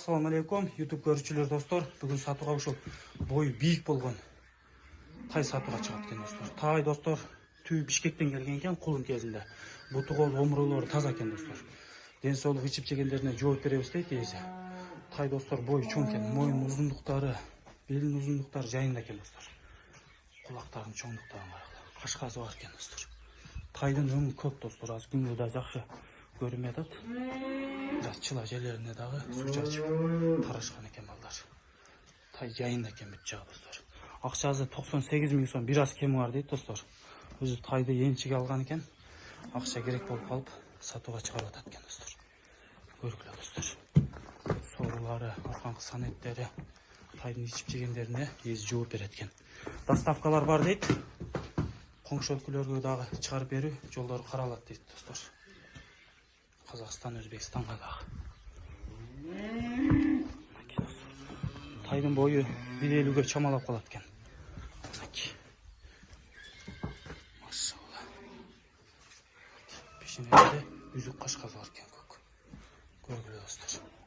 Assalamu alaikum YouTube көрүүчүлөр достор. Бүгүн сатууга ушул бою бийик болгон тай сатууга чыгат экен достор. Тай достор түү Бишкектен келген экен кулун кезинде. Буту кол омурулары таза экен достор. Ден соолук ичип жегендерине жооп беребиз дейт ээси. Тай достор бою чоң экен, моюнун узундуктары, белинин узундуктары жайында экен достор. Кулактардын чоңдуктарын карагыла. Кашказы бар экен достор. Тайдын өңү көк достор, аз күнгө да жакшы көрүнүп атат. Biraz çıla jерлерине дагы суу чачып тарашкан экен балдар. Тай жайында экен бүт жагы достор. Акчасы 98 000 сом, бир аз кеми бар дейт достор. Өзү тайды энчиге алган экен. Акча керек болуп калып сатууга чыгарып атат экен достор. Көргүлө достор. Соолулары, арканкы санеттери тайдын ичип жегендерине ээси жооп берет экен. Доставкалар бар дейт. Коңшу өлкөлөргө дагы чыгарып берүү жолдору каралат дейт достор. Қазақстан, Өзбекстанға дағы. Тайдың бойы 1.50-ге чамалап қалат екен. Машалла. Пешенеде үзік қашқазы бар екен көк. Көргілі достар.